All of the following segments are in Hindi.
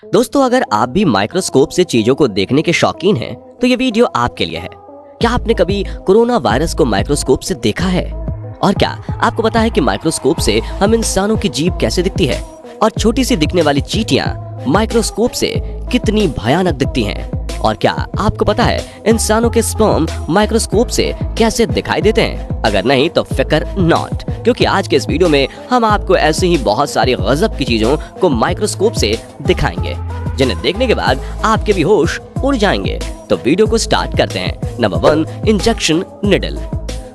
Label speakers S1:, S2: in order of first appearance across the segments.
S1: दोस्तों, अगर आप भी माइक्रोस्कोप से चीजों को देखने के शौकीन हैं, तो ये वीडियो आपके लिए है। क्या आपने कभी कोरोना वायरस को माइक्रोस्कोप से देखा है? और क्या आपको पता है कि माइक्रोस्कोप से हम इंसानों की जीभ कैसे दिखती है? और छोटी सी दिखने वाली चींटियां माइक्रोस्कोप से कितनी भयानक दिखती हैं? और क्या आपको पता है इंसानों के स्पर्म माइक्रोस्कोप से कैसे दिखाई देते हैं? अगर नहीं तो फिकर नॉट, क्योंकि आज के इस वीडियो में हम आपको ऐसे ही बहुत सारी गजब की चीजों को माइक्रोस्कोप से दिखाएंगे, जिन्हें देखने के बाद आपके भी होश उड़ जाएंगे। तो वीडियो को स्टार्ट करते हैं। Number 1, injection needle.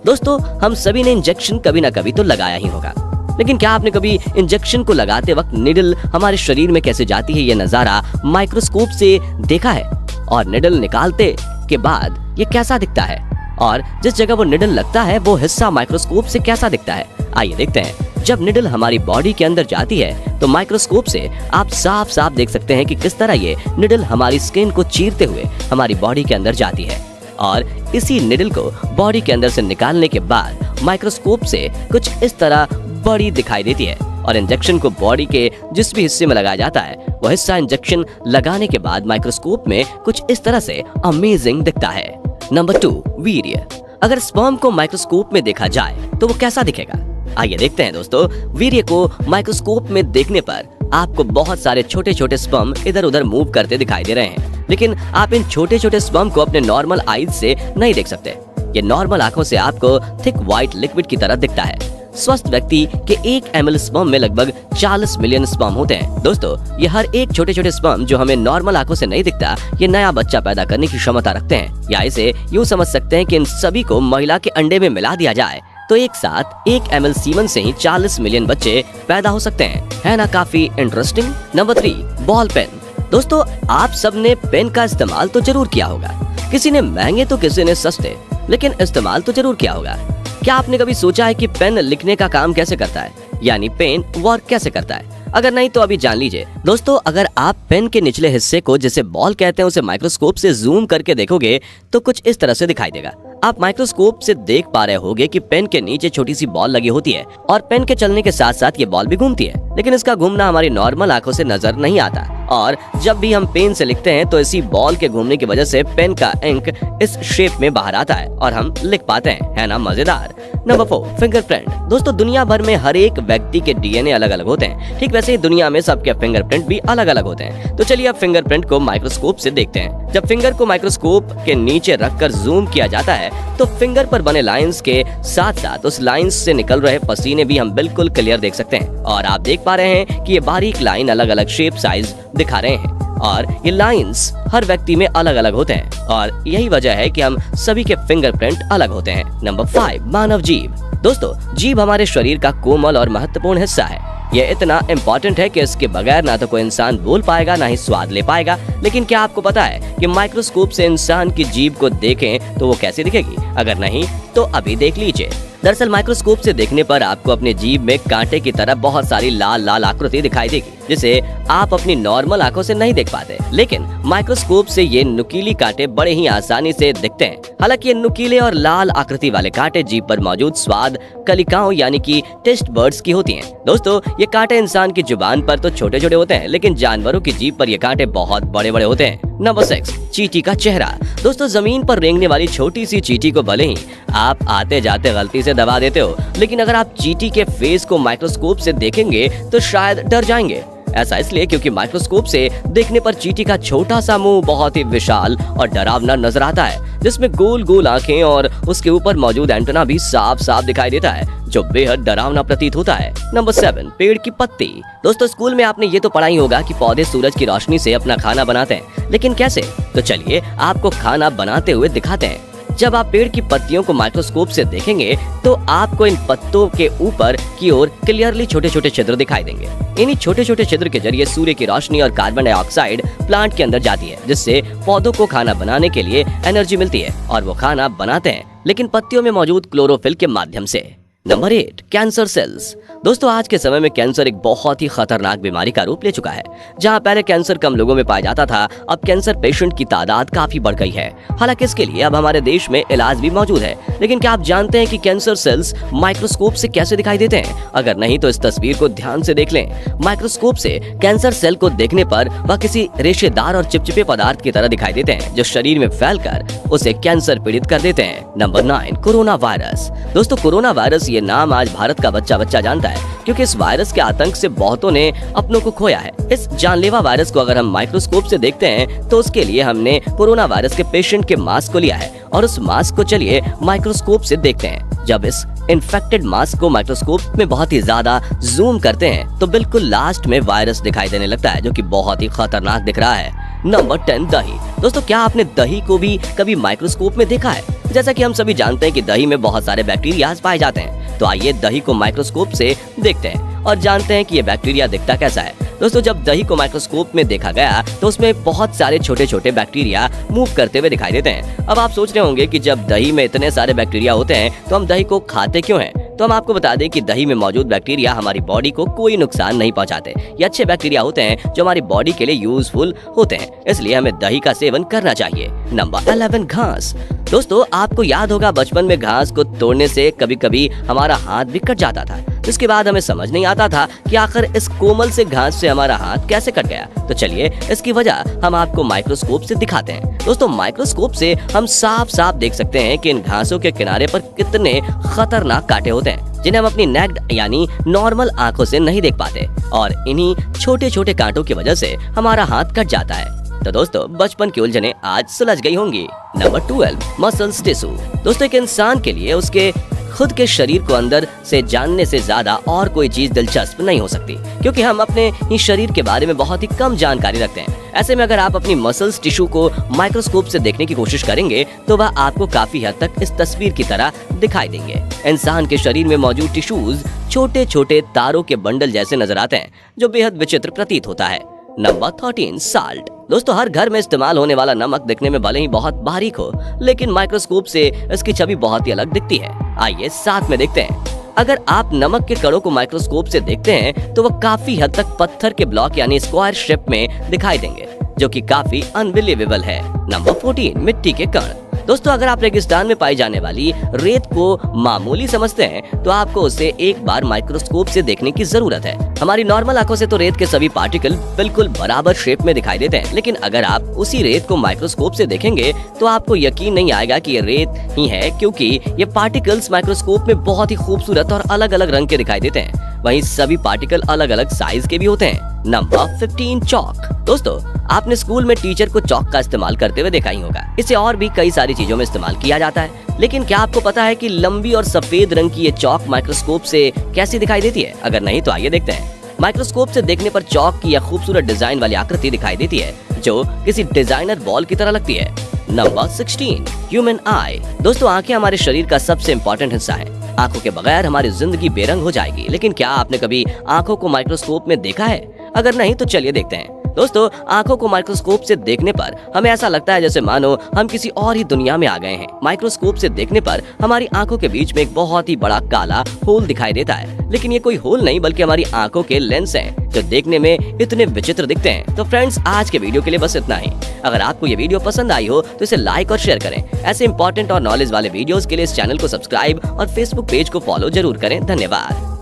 S1: दोस्तों, हम सभी ने इंजेक्शन कभी ना कभी तो लगाया ही होगा, लेकिन क्या आपने कभी इंजेक्शन को लगाते वक्त निडल हमारे शरीर में कैसे जाती है ये नजारा माइक्रोस्कोप से देखा है? और निडल निकालते के बाद ये कैसा दिखता है? और जिस जगह वो निडल लगता है वो हिस्सा माइक्रोस्कोप से कैसा दिखता है? आइए देखते हैं। जब निडल हमारी बॉडी के अंदर जाती है तो माइक्रोस्कोप से आप साफ साफ देख सकते हैं कि किस तरह ये निडल हमारी स्किन को चीरते हुए हमारी बॉडी के अंदर जाती है। और इसी निडल को बॉडी के अंदर से निकालने के बाद माइक्रोस्कोप से कुछ इस तरह बड़ी दिखाई देती है। और इंजेक्शन को बॉडी के जिस भी हिस्से में लगाया जाता है वह हिस्सा इंजेक्शन लगाने के बाद माइक्रोस्कोप में कुछ इस तरह से अमेजिंग दिखता है। नंबर 2, वीर्य। अगर स्पर्म को माइक्रोस्कोप में देखा जाए तो वो कैसा दिखेगा? आइए देखते हैं दोस्तों। वीर्य को माइक्रोस्कोप में देखने पर आपको बहुत सारे छोटे छोटे स्पर्म इधर उधर मूव करते दिखाई दे रहे हैं, लेकिन आप इन छोटे छोटे स्पर्म को अपने नॉर्मल आईज से नहीं देख सकते। ये नॉर्मल आंखों से आपको थिक व्हाइट लिक्विड की तरह दिखता है। स्वस्थ व्यक्ति के 1 ml स्पर्म में लगभग 40 मिलियन स्पर्म होते हैं। दोस्तों, ये हर एक छोटे छोटे स्पर्म जो हमें नॉर्मल आंखों से नहीं दिखता, ये नया बच्चा पैदा करने की क्षमता रखते हैं। या इसे यूं समझ सकते हैं कि इन सभी को महिला के अंडे में मिला दिया जाए तो एक साथ 1 ml सीमन से ही 40 मिलियन बच्चे पैदा हो सकते हैं। है ना काफी इंटरेस्टिंग? Number 3, ball pen. दोस्तों, आप सबने पेन का इस्तेमाल तो जरूर किया होगा। किसी ने महंगे तो किसी ने सस्ते, लेकिन इस्तेमाल तो जरूर किया होगा। क्या आपने कभी सोचा है कि पेन लिखने का काम कैसे करता है, यानी पेन वर्क कैसे करता है? अगर नहीं तो अभी जान लीजिए। दोस्तों, अगर आप पेन के निचले हिस्से को जिसे बॉल कहते हैं उसे माइक्रोस्कोप से जूम करके देखोगे तो कुछ इस तरह से दिखाई देगा। आप माइक्रोस्कोप से देख पा रहे होगे कि पेन के नीचे छोटी सी बॉल लगी होती है और पेन के चलने के साथ साथ ये बॉल भी घूमती है, लेकिन इसका घूमना हमारी नॉर्मल आंखों से नजर नहीं आता। और जब भी हम पेन से लिखते हैं तो इसी बॉल के घूमने की वजह से पेन का इंक इस शेप में बाहर आता है और हम लिख पाते हैं। है ना मजेदार? Number 4, fingerprint. दोस्तों, दुनिया भर में हर एक व्यक्ति के डीएनए अलग अलग होते हैं, ठीक वैसे ही दुनिया में सबके फिंगरप्रिंट भी अलग अलग होते हैं। तो चलिए अब फिंगरप्रिंट को माइक्रोस्कोप से देखते हैं। जब फिंगर को माइक्रोस्कोप के नीचे रखकर जूम किया जाता है तो फिंगर पर बने लाइंस के साथ साथ उस लाइंस से निकल रहे पसीने भी हम बिल्कुल क्लियर देख सकते हैं। और आप देख पा रहे हैं कि ये बारीक लाइन अलग अलग शेप साइज दिखा रहे हैं और ये लाइंस हर व्यक्ति में अलग अलग होते हैं और यही वजह है कि हम सभी के फिंगरप्रिंट अलग होते हैं। नंबर 5, मानव जीभ। दोस्तों, जीभ हमारे शरीर का कोमल और महत्वपूर्ण हिस्सा है। ये इतना इम्पोर्टेंट है कि इसके बगैर ना तो कोई इंसान बोल पाएगा ना ही स्वाद ले पाएगा। लेकिन क्या आपको पता है कि माइक्रोस्कोप से इंसान की जीभ को देखें तो वो कैसे दिखेगी? अगर नहीं तो अभी देख लीजिए। दरअसल माइक्रोस्कोप से देखने पर आपको अपने जीभ में कांटे की तरह बहुत सारी लाल लाल आकृति दिखाई देगी, जिसे आप अपनी नॉर्मल आंखों से नहीं देख पाते। लेकिन माइक्रोस्कोप से ये नुकीली कांटे बड़े ही आसानी से दिखते हैं। हालांकि ये नुकीले और लाल आकृति वाले कांटे जीभ पर मौजूद स्वाद कलिकाओं यानी कि टेस्ट बर्ड्स की होती हैं। दोस्तों, ये कांटे इंसान की जुबान पर तो छोटे छोटे होते हैं, लेकिन जानवरों की जीभ पर ये कांटे बहुत बड़े बड़े होते हैं। नंबर 6, चींटी का चेहरा। दोस्तों, जमीन पर रेंगने वाली छोटी सी चींटी को भले ही आप आते जाते गलती से दबा देते हो, लेकिन अगर आप चींटी के फेस को माइक्रोस्कोप से देखेंगे तो शायद डर जाएंगे। ऐसा इसलिए क्योंकि माइक्रोस्कोप से देखने पर चींटी का छोटा सा मुंह बहुत ही विशाल और डरावना नजर आता है, जिसमें गोल गोल आंखें और उसके ऊपर मौजूद एंटेना भी साफ साफ दिखाई देता है, जो बेहद डरावना प्रतीत होता है। नंबर 7, पेड़ की पत्ती। दोस्तों, स्कूल में आपने ये तो पढ़ा ही होगा कि पौधे सूरज की रोशनी से अपना खाना बनाते हैं, लेकिन कैसे? तो चलिए आपको खाना बनाते हुए दिखाते हैं। जब आप पेड़ की पत्तियों को माइक्रोस्कोप से देखेंगे तो आपको इन पत्तों के ऊपर की ओर क्लियरली छोटे छोटे छिद्र दिखाई देंगे। इन्हीं छोटे छोटे छिद्र के जरिए सूर्य की रोशनी और कार्बन डाइऑक्साइड प्लांट के अंदर जाती है, जिससे पौधों को खाना बनाने के लिए एनर्जी मिलती है और वो खाना बनाते हैं, लेकिन पत्तियों में मौजूद क्लोरोफिल के माध्यम से। Number 8, cancer cells. दोस्तों आज के समय में कैंसर एक बहुत ही खतरनाक बीमारी का रूप ले चुका है। जहां पहले कैंसर कम लोगों में पाया जाता था, अब कैंसर पेशेंट की तादाद काफी बढ़ गई है। हालांकि इसके लिए अब हमारे देश में इलाज भी मौजूद है, लेकिन क्या आप जानते हैं कि कैंसर सेल्स माइक्रोस्कोप से कैसे दिखाई देते हैं? अगर नहीं तो इस तस्वीर को ध्यान से देख लें। माइक्रोस्कोप से कैंसर सेल को देखने पर वह किसी रेशेदार और चिपचिपे पदार्थ की तरह दिखाई देते हैं, जो शरीर में फैलकर उसे कैंसर पीड़ित कर देते हैं। Number 9, corona virus. दोस्तों कोरोना वायरस ये नाम आज भारत का बच्चा जानता है, क्योंकि इस वायरस के आतंक से बहुतों ने अपनों को खोया है। इस जानलेवा वायरस को अगर हम माइक्रोस्कोप से देखते हैं तो उसके लिए हमने कोरोना वायरस के पेशेंट के मास्क को लिया है और उस मास्क को चलिए माइक्रोस्कोप से देखते हैं। जब इस इन्फेक्टेड मास्क को माइक्रोस्कोप में बहुत ही ज्यादा जूम करते हैं तो बिल्कुल लास्ट में वायरस दिखाई देने लगता है, जो कि बहुत ही खतरनाक दिख रहा है। नंबर 10, दही। दोस्तों क्या आपने दही को भी कभी माइक्रोस्कोप में देखा है? जैसा कि हम सभी जानते हैं कि दही में बहुत सारे बैक्टीरिया पाए जाते हैं, तो आइए दही को माइक्रोस्कोप से देखते हैं और जानते हैं कि ये बैक्टीरिया दिखता कैसा है। दोस्तों जब दही को माइक्रोस्कोप में देखा गया तो उसमें बहुत सारे छोटे छोटे बैक्टीरिया मूव करते हुए दिखाई देते हैं। अब आप सोच रहे होंगे कि जब दही में इतने सारे बैक्टीरिया होते हैं तो हम दही को खाते क्यों हैं? तो हम आपको बता दें कि दही में मौजूद बैक्टीरिया हमारी बॉडी को कोई नुकसान नहीं पहुंचाते। ये अच्छे बैक्टीरिया होते हैं जो हमारी बॉडी के लिए यूजफुल होते हैं, इसलिए हमें दही का सेवन करना चाहिए। नंबर 11, घास। दोस्तों आपको याद होगा बचपन में घास को तोड़ने से कभी कभी हमारा हाथ भी कट जाता था। इसके बाद हमें समझ नहीं आता था कि आखिर इस कोमल से घास से हमारा हाथ कैसे कट गया। तो चलिए इसकी वजह हम आपको माइक्रोस्कोप से दिखाते हैं। दोस्तों माइक्रोस्कोप से हम साफ साफ देख सकते हैं कि इन घासों के किनारे पर कितने खतरनाक कांटे होते हैं, जिन्हें हम अपनी नेक्ड यानी नॉर्मल आंखों से नहीं देख पाते, और इन्हीं छोटे छोटे कांटों की वजह से हमारा हाथ कट जाता है। तो दोस्तों बचपन की उलझनें आज सुलझ गई होंगी। Number 12, muscles tissue. दोस्तों एक इंसान के लिए उसके खुद के शरीर को अंदर से जानने से ज्यादा और कोई चीज दिलचस्प नहीं हो सकती, क्योंकि हम अपने ही शरीर के बारे में बहुत ही कम जानकारी रखते हैं। ऐसे में अगर आप अपनी मसल्स टिश्यू को माइक्रोस्कोप से देखने की कोशिश करेंगे तो वह आपको काफी हद तक इस तस्वीर की तरह दिखाई देंगे। इंसान के शरीर में मौजूद टिश्यूज छोटे छोटे तारों के बंडल जैसे नजर आते हैं, जो बेहद विचित्र प्रतीत होता है। Number 13, salt. दोस्तों हर घर में इस्तेमाल होने वाला नमक दिखने में भले ही बहुत बारीक हो, लेकिन माइक्रोस्कोप से इसकी छवि बहुत ही अलग दिखती है। आइए साथ में देखते हैं। अगर आप नमक के कणों को माइक्रोस्कोप से देखते हैं तो वह काफी हद तक पत्थर के ब्लॉक यानी स्क्वायर शेप में दिखाई देंगे, जो कि काफी अनबिलीवेबल है। नंबर 14, मिट्टी के कण। दोस्तों अगर आप रेगिस्तान में पाई जाने वाली रेत को मामूली समझते हैं तो आपको उसे एक बार माइक्रोस्कोप से देखने की जरूरत है। हमारी नॉर्मल आंखों से तो रेत के सभी पार्टिकल बिल्कुल बराबर शेप में दिखाई देते हैं, लेकिन अगर आप उसी रेत को माइक्रोस्कोप से देखेंगे तो आपको यकीन नहीं आएगा कि ये रेत ही है, क्योंकि ये पार्टिकल्स माइक्रोस्कोप में बहुत ही खूबसूरत और अलग अलग रंग के दिखाई देते हैं। वहीं सभी पार्टिकल अलग अलग साइज के भी होते हैं। नंबर 15, चौक। दोस्तों आपने स्कूल में टीचर को चौक का इस्तेमाल करते हुए देखा ही होगा। इसे और भी कई सारी चीजों में इस्तेमाल किया जाता है, लेकिन क्या आपको पता है कि लंबी और सफेद रंग की ये चौक माइक्रोस्कोप से कैसी दिखाई देती है? अगर नहीं तो आइए देखते हैं। माइक्रोस्कोप से देखने पर चौक की यह खूबसूरत डिजाइन वाली आकृति दिखाई देती है, जो किसी डिजाइनर बॉल की तरह लगती है। नंबर 16, ह्यूमन आई। दोस्तों आंखें हमारे शरीर का सबसे इम्पोर्टेंट हिस्सा है। आंखों के बगैर हमारी जिंदगी बेरंग हो जाएगी, लेकिन क्या आपने कभी आंखों को माइक्रोस्कोप में देखा है? अगर नहीं तो चलिए देखते हैं। दोस्तों आंखों को माइक्रोस्कोप से देखने पर हमें ऐसा लगता है जैसे मानो हम किसी और ही दुनिया में आ गए हैं। माइक्रोस्कोप से देखने पर हमारी आंखों के बीच में एक बहुत ही बड़ा काला होल दिखाई देता है, लेकिन ये कोई होल नहीं बल्कि हमारी आंखों के लेंस हैं, जो देखने में इतने विचित्र दिखते हैं। तो फ्रेंड्स आज के वीडियो के लिए बस इतना ही। अगर आपको ये वीडियो पसंद आई हो तो इसे लाइक और शेयर करें। ऐसे इंपॉर्टेंट और नॉलेज वाले वीडियोस के लिए इस चैनल को सब्सक्राइब और फेसबुक पेज को फॉलो जरूर करें। धन्यवाद।